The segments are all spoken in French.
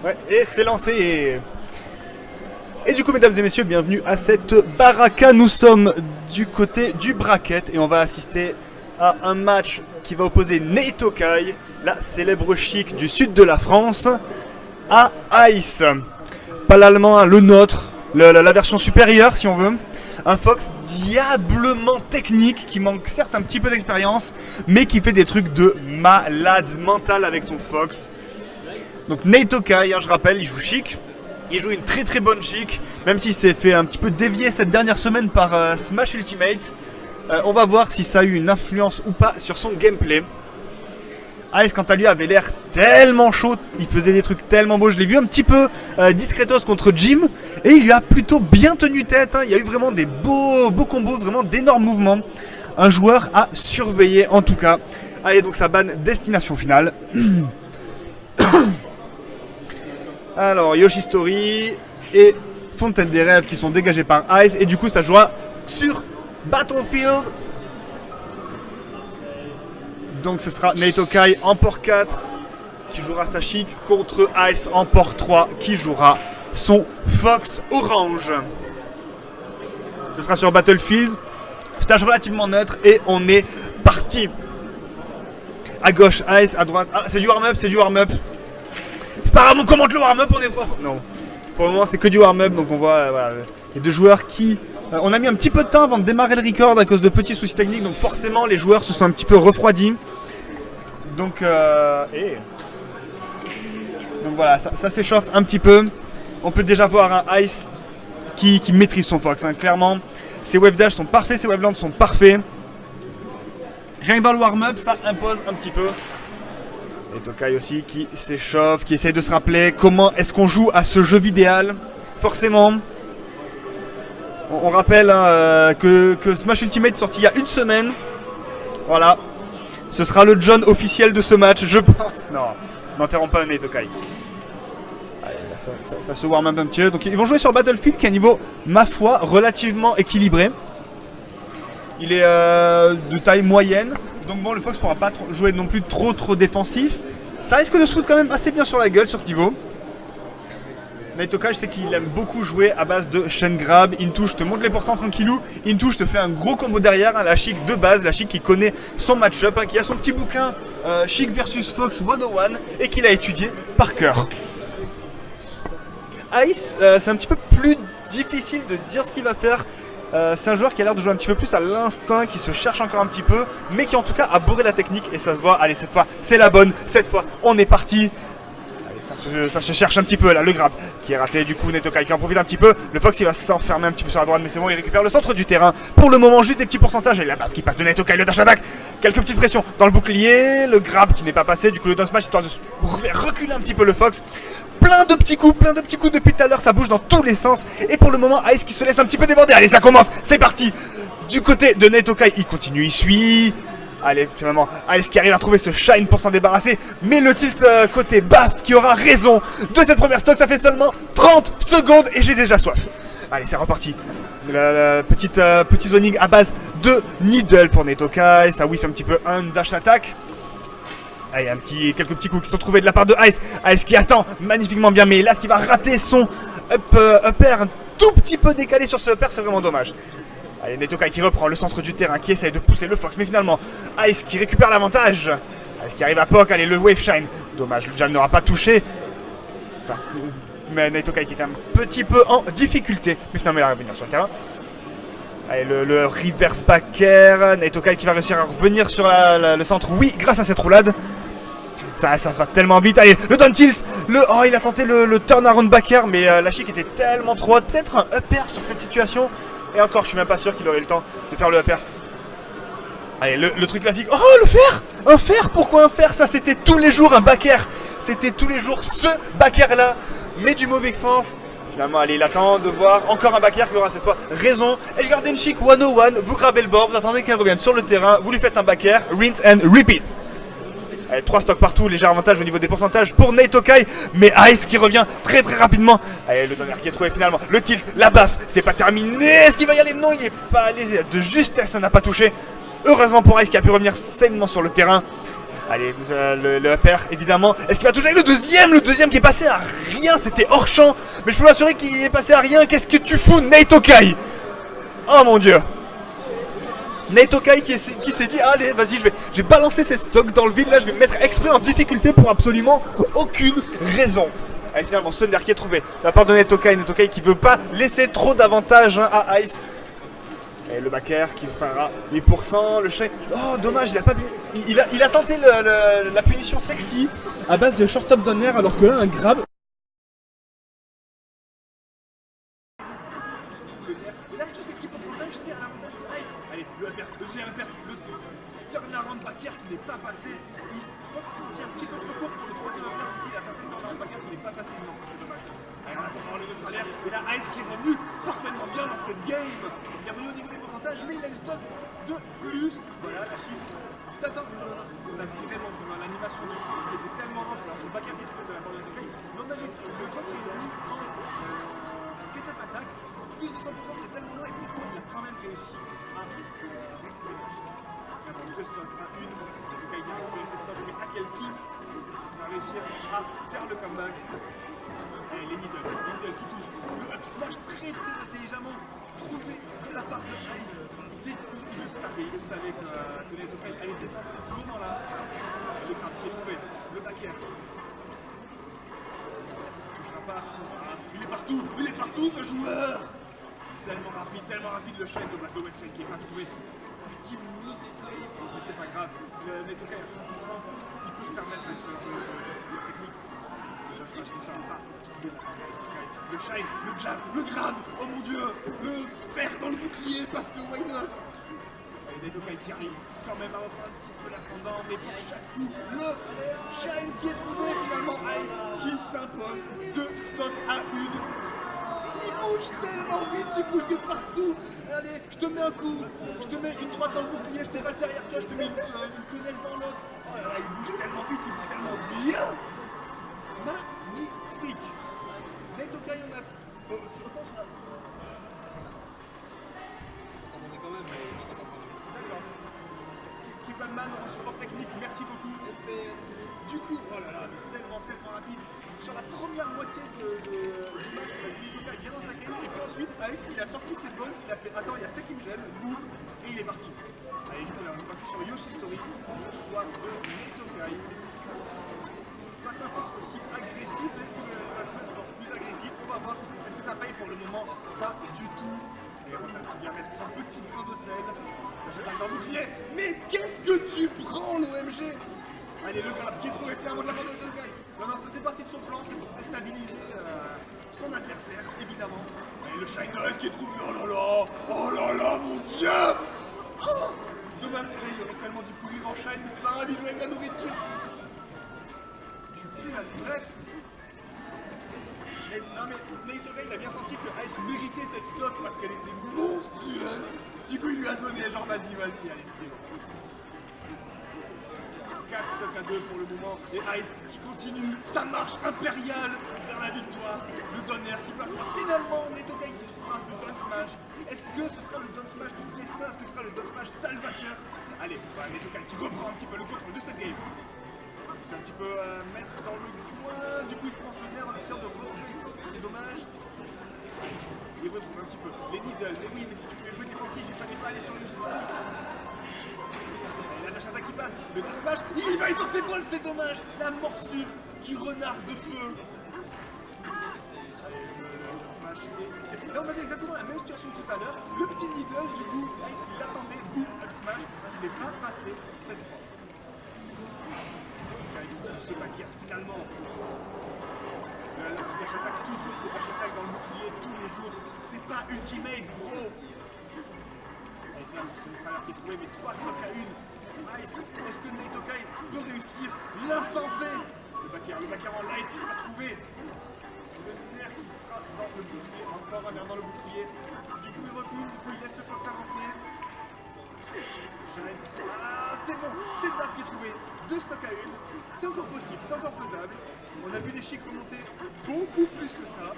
Ouais, et c'est lancé. Et du coup, mesdames et messieurs, bienvenue à cette baraka. Nous sommes du côté du bracket et on va assister à un match qui va opposer Neitokai, la célèbre chic du sud de la France, à Ice. Pas l'allemand, hein, le nôtre, la version supérieure si on veut. Un Fox diablement technique qui manque certes un petit peu d'expérience, mais qui fait des trucs de malade mental avec son Fox. Donc Neitokai, hein, je rappelle, il joue chic. Il joue une très très bonne chic, même s'il s'est fait un petit peu dévier cette dernière semaine par Smash Ultimate. On va voir si ça a eu une influence ou pas sur son gameplay. Ice, quant à lui, avait l'air tellement chaud, il faisait des trucs tellement beaux. Je l'ai vu un petit peu discretos contre Jim, et il lui a plutôt bien tenu tête. Hein. Il y a eu vraiment des beaux combos, vraiment d'énormes mouvements. Un joueur à surveiller en tout cas. Allez, donc ça banne destination finale. Alors, Yoshi Story et Fontaine des Rêves qui sont dégagés par Ice. Et du coup, ça jouera sur Battlefield. Donc, ce sera Neitokai en port 4 qui jouera sa chic contre Ice en port 3 qui jouera son Fox Orange. Ce sera sur Battlefield. Stage relativement neutre et on est parti. À gauche, Ice. À droite. Ah, c'est du warm-up, c'est du warm-up. C'est pas grave, on commente le warm-up, on est trois fois. Non, pour le moment c'est que du warm-up, donc on voit voilà, les deux joueurs qui... on a mis un petit peu de temps avant de démarrer le record à cause de petits soucis techniques, donc forcément les joueurs se sont un petit peu refroidis. Donc voilà, ça s'échauffe un petit peu. On peut déjà voir un Ice qui maîtrise son Fox, hein, clairement. Ses wave dash sont parfaits, ses wave lands sont parfaits. Rien que dans le warm-up, ça impose un petit peu. Et Tokai aussi qui s'échauffe, qui essaye de se rappeler comment est-ce qu'on joue à ce jeu vidéal. Forcément, on rappelle hein, que Smash Ultimate est sorti il y a une semaine. Voilà, ce sera le John officiel de ce match, je pense. Non, n'enterrons pas un Tokai. Allez, là, ça se warm up un petit peu. Donc ils vont jouer sur Battlefield qui est un niveau, ma foi, relativement équilibré. Il est de taille moyenne. Donc bon, le Fox pourra pas jouer non plus trop défensif. Ça risque de se foutre quand même assez bien sur la gueule sur ce niveau. Neitokai, je sais qu'il aime beaucoup jouer à base de chain grab. Into, je te monte les pourcents tranquillou. Into, je te fais un gros combo derrière. Hein, la chic de base, la chic qui connaît son match-up, hein, qui a son petit bouquin Chic versus Fox 101 et qu'il a étudié par cœur. Ice, c'est un petit peu plus difficile de dire ce qu'il va faire. C'est un joueur qui a l'air de jouer un petit peu plus à l'instinct, qui se cherche encore un petit peu, mais qui en tout cas a bourré la technique et ça se voit. Allez, cette fois, c'est la bonne. Cette fois, on est parti. Allez, ça se cherche un petit peu là, le grab qui est raté. Du coup, Neitokai qui en profite un petit peu. Le Fox, il va s'enfermer un petit peu sur la droite, mais c'est bon, il récupère le centre du terrain. Pour le moment, juste des petits pourcentages. Et la baffe qui passe de Neitokai, le dash attack. Quelques petites pressions dans le bouclier. Le grab qui n'est pas passé. Du coup, le down smash, histoire de faire reculer un petit peu le Fox. Plein de petits coups depuis tout à l'heure, ça bouge dans tous les sens. Et pour le moment, Ice qui se laisse un petit peu déborder. Allez, ça commence, c'est parti. Du côté de Neitokai, il continue, il suit. Allez, finalement, Ice qui arrive à trouver ce shine pour s'en débarrasser. Mais le tilt côté Baff qui aura raison de cette première stock, ça fait seulement 30 secondes et j'ai déjà soif. Allez, c'est reparti. Petit zoning à base de Needle pour Neitokai. Ça whiff un petit peu un dash attack. Allez, quelques petits coups qui sont trouvés de la part de Ice. Ice qui attend magnifiquement bien, mais là, ce qui va rater son upper un tout petit peu décalé sur ce upper, c'est vraiment dommage. Allez, Neitokai qui reprend le centre du terrain, qui essaye de pousser le Fox, mais finalement, Ice qui récupère l'avantage. Ice qui arrive à poke, allez, le wave shine. Dommage, le jam n'aura pas touché. Ça, mais Neitokai qui est un petit peu en difficulté, mais finalement, il arrive à revenir sur le terrain. Allez, le reverse back air. Neitokai qui va réussir à revenir sur le centre, oui, grâce à cette roulade. Ça va tellement vite. Allez, le down tilt. Oh, il a tenté le turnaround back air, mais la chic était tellement trop haute. Peut-être un up air sur cette situation. Et encore, je suis même pas sûr qu'il aurait le temps de faire le up air. Allez, le truc classique. Oh, le fer. Un fer. Pourquoi un fer? Ça, c'était tous les jours un back air. C'était tous les jours ce back air là, mais du mauvais sens. Finalement, allez, il attend de voir encore un back air qui aura cette fois raison. Et je garde une chic 101. Vous grabbez le bord, vous attendez qu'elle revienne sur le terrain. Vous lui faites un back air. Rinse and repeat. Allez, 3 stocks partout, léger avantage au niveau des pourcentages pour Neitokai, mais Ice qui revient très rapidement. Allez, le donner qui est trouvé finalement, le tilt, la baffe, c'est pas terminé, est-ce qu'il va y aller? Non, il est pas allé, de justesse, ça n'a pas touché. Heureusement pour Ice qui a pu revenir sainement sur le terrain. Allez, le upper, évidemment. Est-ce qu'il va toucher avec le deuxième? Le deuxième qui est passé à rien, c'était hors champ. Mais je peux m'assurer qu'il est passé à rien. Qu'est-ce que tu fous, Nate Okai? Oh mon dieu. Nate Okai qui s'est dit, allez, vas-y, je vais balancer ces stocks dans le vide. Là, je vais me mettre exprès en difficulté pour absolument aucune raison. Allez, finalement, Thunder qui est trouvé de la part de Nate Okai qui veut pas laisser trop d'avantages à Ice. Et le backer qui fera 8%, le chien. Oh dommage, il a pas il a tenté la punition sexy à base de short top donner alors que là un grab. Et là tous ces petits pourcentages c'est à l'avantage de Ice. Allez, le deuxième upper, le turnaround backer qui n'est pas passé. Je pense qu'il s'est dit un petit peu trop court pour le troisième upper, du coup il a tenté le turnaround backer qui n'est pas passé. Non, c'est dommage. Allez, en attendant le neutre à l'air, et là Ice qui est revenu parfaitement bien dans cette game. Il est revenu au niveau des pourcentages, mais il a une stock de plus. Voilà la chiffre. Attends, on a vraiment vu l'animation de Fix qui était tellement lente. Alors, ce backer qui est trouvé de la part de Nate, mais on a vu le Fox il est mis en get-up attack. Plus de 100%, c'est tellement loin et pourtant il a quand même réussi à récupérer le match. Il a deux stocks à une. En tout cas, il vient de récupérer ses stocks, mais à quel prix il va réussir à faire le comeback. Et les middle qui touchent. Le up smash très intelligemment trouvé de la part de Ice. Il le savait que Nate Okai allait descendre à ce moment-là. Le grab qui est trouvé, le backer. Il touchera pas. Il est partout ce joueur. Tellement rapide le chaîne, dommage de Webchain qui n'est pas trouvé. Petit misplay, mais c'est pas grave. Nate Okai à 100%, il peut se permettre ce technique. Le smash ne sera pas trouvé la part de Nate Okai. Le shine, le jab, le grab, oh mon dieu, le fer dans le bouclier parce que why not? Nate Okai qui arrive quand même à reprendre un petit peu l'ascendant, mais pour chaque coup, le shine qui est trouvé finalement, Ice qui s'impose 2 stocks à 1. Il bouge tellement vite, il bouge de partout. Allez, je te mets un coup, je te mets une droite dans le bouclier, je te reste derrière toi, je te mets une quenelle dans l'autre. Oh là là, il bouge tellement vite, il bouge tellement bien. Magnifique. Nate Okai, on a... autant sur la... Man en support technique, merci beaucoup. Du coup, oh là là, tellement rapide. Sur la première moitié du match, on a vu Nate Okai bien dans sa game, et puis ensuite, Ice, il a sorti ses balls, il a fait attends, il y a ça qui me gêne, boum, et il est parti. Allez, du coup, là, on est parti sur Yoshi Story, le choix de Nate Okai. Pas s'impose aussi agressif, peut-être qu'il va jouer encore plus agressif, on va voir. Est-ce que ça paye pour le moment? Pas du tout. Et on vient mettre son petit grain de sel. Dans le bouclier. Mais qu'est-ce que tu prends l'OMG? Allez, le grab qui est trouvé clairement de la part de Nate Okai. Non, ça fait partie de son plan, c'est pour déstabiliser son adversaire, évidemment. Et le Shine qui est trouvé, oh là là, mon dieu. Oh, dommage, il y aurait tellement du pourrir en Shine, mais c'est pas grave, il joue avec la nourriture. Tu pues la... Bref. Non mais Nate Okai il a bien senti que Ice méritait cette stock parce qu'elle était monstrueuse. Du coup il lui a donné genre vas-y, allez suivre. 4 stocks à 2 pour le moment. Et Ice qui continue sa marche impériale vers la victoire. Le donner qui passera finalement. Nate Okai qui trouvera ce down smash. Est-ce que ce sera le down smash du destin? Est-ce que ce sera le down smash salvateur? Allez, Nate Okai qui reprend un petit peu le contrôle de cette game. Il se fait un petit peu mettre dans le coin, du coup il se prend ses nerfs en essayant de retrouver ça, c'est dommage. Il retrouve un petit peu les needles, mais oui, mais si tu voulais jouer défensif, il fallait pas aller sur le historique. La dash attack qui passe, le down smash, il va sur ses balles, c'est dommage. La morsure du renard de feu. Là on avait exactement la même situation que tout à l'heure. Le petit needle, du coup, Ice qui l'attendait, boum, up smash, il n'est pas passé cette fois. Ce backer finalement. La petite dash attack, toujours ces dash attack dans le bouclier tous les jours. C'est pas ultimate, bro. Allez, finalement, c'est une travers qui est trouvé, mais 3 stocks à 1. Nice. Est-ce que Nate Okai peut réussir l'insensé? Le backer en light qui sera trouvé. Le nerf qui sera dans le bouclier. Encore un nerf dans le bouclier. Du coup, il recule, du coup, il laisse le Fox avancer. Ah, c'est bon, c'est le baf qui est trouvé. 2 stocks à 1, c'est encore possible, c'est encore faisable. On a vu des chics remonter beaucoup plus que ça.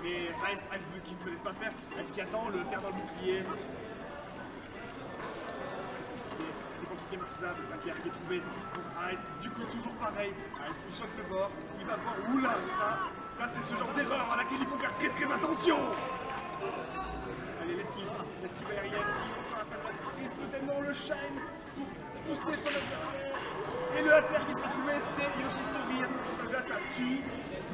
Mais Ice qui ne se laisse pas faire. Ice qui attend, le perd dans le bouclier. C'est inexcusable, la pierre qui est trouvée pour Ice. Du coup, toujours pareil, Ice il choque le bord, il va voir, oula, ça c'est ce genre d'erreur à laquelle il faut faire très très attention. Allez, l'esquive aérienne, enfin, ça va peut-être dans le shine pour pousser son adversaire. Et le APR qui sera trouvé, c'est Yoshitori. À ce pourcentage-là, ça tue.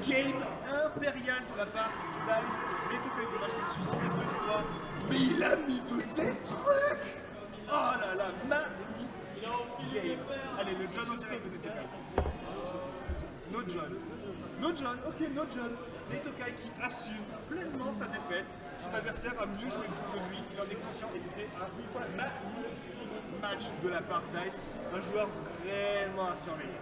Game impérial de la part d'Ice. Neto Kai dommage qu'il s'est suicidé 2 fois. Mais il a mis de ces trucs. Oh là là, magnifique game. Allez, le John en direct de Neto Kai. No John. No John, ok, no John. Neto Kai qui assume pleinement sa défaite. Son adversaire a mieux joué que lui, il en est conscient et c'était un magnifique match de la part d'Ice. Un joueur vraiment à surveiller.